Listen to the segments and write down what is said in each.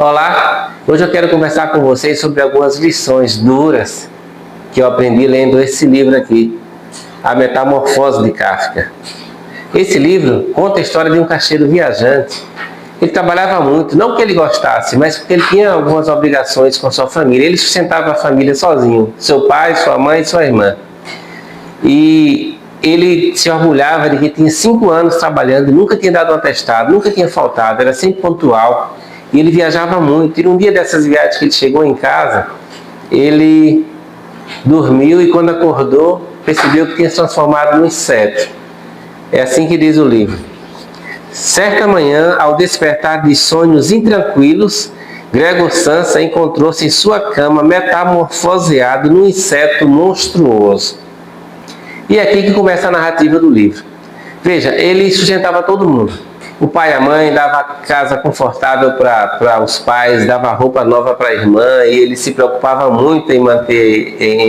Olá, hoje eu quero conversar com vocês sobre algumas lições duras que eu aprendi lendo esse livro aqui, A Metamorfose de Kafka. Esse livro conta a história de um caixeiro viajante. Ele trabalhava muito, não que ele gostasse, mas porque ele tinha algumas obrigações com a sua família. Ele sustentava a família sozinho, seu pai, sua mãe e sua irmã. E ele se orgulhava de que tinha 5 anos trabalhando, nunca tinha dado um atestado, nunca tinha faltado, era sempre pontual. E ele viajava muito. E num dia dessas viagens que ele chegou em casa, ele dormiu e quando acordou, percebeu que tinha se transformado num inseto. É assim que diz o livro. Certa manhã, ao despertar de sonhos intranquilos, Gregor Samsa encontrou-se em sua cama metamorfoseado num inseto monstruoso. E é aqui que começa a narrativa do livro. Veja, ele sustentava todo mundo. O pai e a mãe, dava casa confortável para os pais, dava roupa nova para a irmã, e ele se preocupava muito em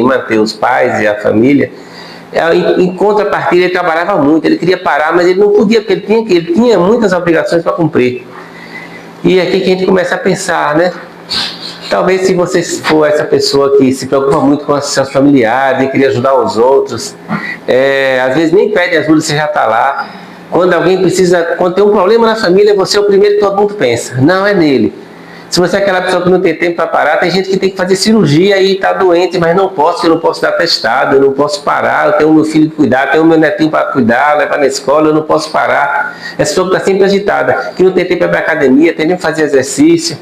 manter os pais e a família. Em contrapartida, ele trabalhava muito, ele queria parar, mas ele não podia, porque ele tinha muitas obrigações para cumprir. E é aqui que a gente começa a pensar, né? Talvez se você for essa pessoa que se preocupa muito com os seus familiares e queria ajudar os outros, às vezes nem pede ajuda, você já está lá. Quando alguém precisa, quando tem um problema na família, você é o primeiro que todo mundo pensa. Não, é nele. Se você é aquela pessoa que não tem tempo para parar, tem gente que tem que fazer cirurgia e está doente, mas não posso, eu não posso dar atestado, eu não posso parar, eu tenho o meu filho que cuidar, eu tenho o meu netinho para cuidar, levar na escola, eu não posso parar. Essa pessoa que está sempre agitada, que não tem tempo para ir para a academia, tem tempo para fazer exercício.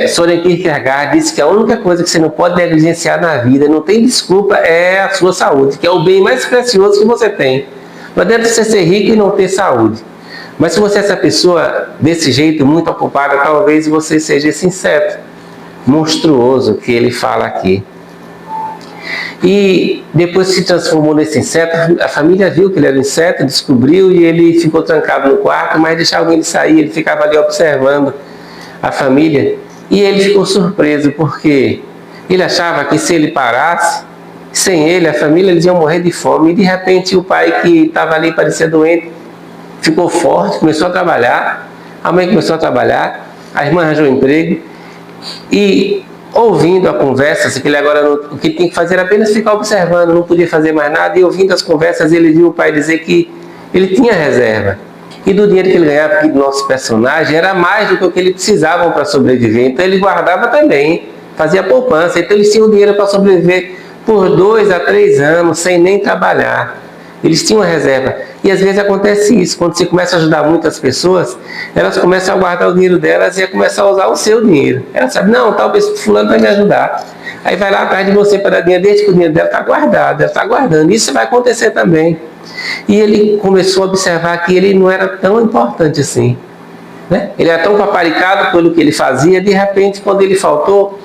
Soren Kierkegaard disse que a única coisa que você não pode negligenciar na vida, não tem desculpa, é a sua saúde, que é o bem mais precioso que você tem. Não adianta você ser rico e não ter saúde. Mas se você é essa pessoa desse jeito, muito ocupada, talvez você seja esse inseto monstruoso que ele fala aqui. E depois se transformou nesse inseto, a família viu que ele era um inseto, descobriu e ele ficou trancado no quarto, mas deixava ele sair, ele ficava ali observando a família. E ele ficou surpreso, porque ele achava que se ele parasse, sem ele, a família, eles iam morrer de fome. E de repente o pai que estava ali, parecia doente, ficou forte, começou a trabalhar, a mãe começou a trabalhar, a irmã arranjou um emprego, e ouvindo a conversa, que ele agora o que tinha que fazer era apenas ficar observando, não podia fazer mais nada, e ouvindo as conversas, ele viu o pai dizer que ele tinha reserva. E do dinheiro que ele ganhava aqui do nosso personagem, era mais do que o que ele precisava para sobreviver. Então ele guardava também, fazia poupança, então eles tinham dinheiro para sobreviver por 2 a 3 anos, sem nem trabalhar. Eles tinham uma reserva. E às vezes acontece isso, quando você começa a ajudar muitas pessoas, elas começam a guardar o dinheiro delas e a começar a usar o seu dinheiro. Ela sabe, não, talvez fulano vai me ajudar. Aí vai lá atrás de você para dar dinheiro, desde que o dinheiro dela está guardado, ela está guardando. Isso vai acontecer também. E ele começou a observar que ele não era tão importante assim. Né? Ele era tão paparicado pelo que ele fazia, de repente, quando ele faltou,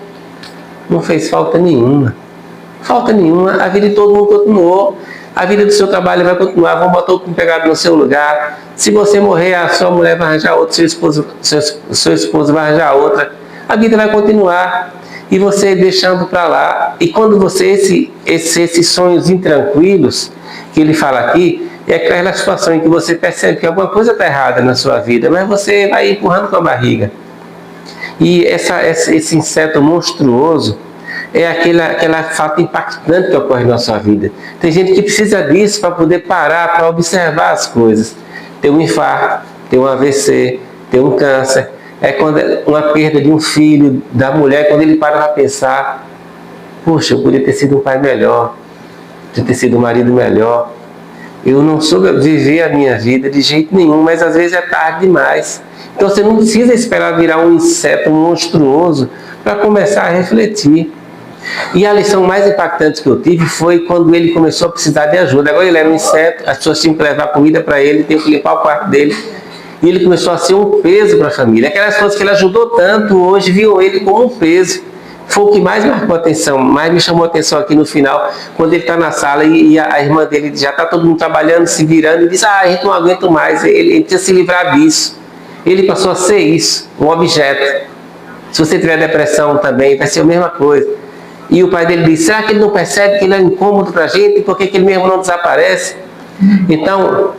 não fez falta nenhuma. Falta nenhuma, a vida de todo mundo continuou. A vida do seu trabalho vai continuar, vão botar outro empregado no seu lugar. Se você morrer, a sua mulher vai arranjar outra, seu esposo vai arranjar outra. A vida vai continuar. E você deixando para lá. E quando você, esses sonhos intranquilos, que ele fala aqui, é aquela situação em que você percebe que alguma coisa está errada na sua vida, mas você vai empurrando com a barriga. E esse inseto monstruoso é aquela falta impactante que ocorre na sua vida. Tem gente que precisa disso para poder parar, para observar as coisas. Tem um infarto, tem um AVC, tem um câncer. É quando uma perda de um filho, da mulher, quando ele para para pensar, poxa, eu podia ter sido um pai melhor, podia ter sido um marido melhor. Eu não soube viver a minha vida de jeito nenhum, mas às vezes é tarde demais. Então você não precisa esperar virar um inseto monstruoso para começar a refletir. E a lição mais impactante que eu tive foi quando ele começou a precisar de ajuda. Agora ele era um inseto, as pessoas tinham que levar comida para ele, tinham que limpar o quarto dele. E ele começou a ser um peso para a família. Aquelas coisas que ele ajudou tanto, hoje viam ele como um peso. Foi o que mais marcou a atenção, mais me chamou a atenção aqui no final, quando ele está na sala e a irmã dele já está todo mundo trabalhando, se virando, e diz, a gente não aguenta mais, ele precisa se livrar disso. Ele passou a ser isso, um objeto. Se você tiver depressão também, vai ser a mesma coisa. E o pai dele disse, será que ele não percebe que ele é incômodo para a gente? Por que ele mesmo não desaparece? Então,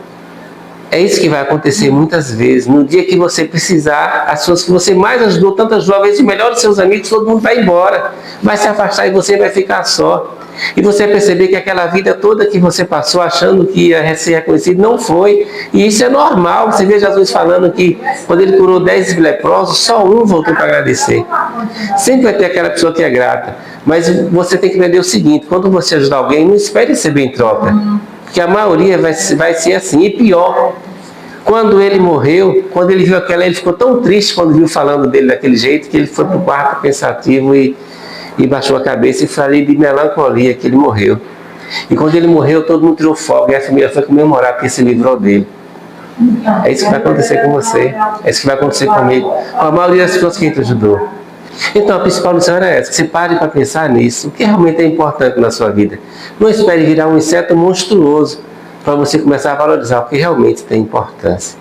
É isso que vai acontecer muitas vezes. No dia que você precisar, as pessoas que você mais ajudou, tanto ajudou, às vezes o melhor dos seus amigos, todo mundo vai embora, vai se afastar e você vai ficar só. E você vai perceber que aquela vida toda que você passou achando que ia ser reconhecido, não foi. E isso é normal. Você vê Jesus falando que quando ele curou 10 leprosos, só um voltou para agradecer. Sempre vai ter aquela pessoa que é grata. Mas você tem que entender o seguinte, quando você ajudar alguém, não espere receber em troca. Porque a maioria vai ser assim. E pior, quando ele morreu, quando ele viu aquela, ele ficou tão triste quando viu falando dele daquele jeito, que ele foi para o quarto pensativo e baixou a cabeça e falei de melancolia que ele morreu. E quando ele morreu, todo mundo tirou fogo e a família foi comemorar porque se livrou dele. É isso que vai acontecer com você. É isso que vai acontecer comigo. Com a maioria das pessoas que a gente ajudou. Então a principal lição era essa, que você pare para pensar nisso, o que realmente é importante na sua vida. Não espere virar um inseto monstruoso para você começar a valorizar o que realmente tem importância.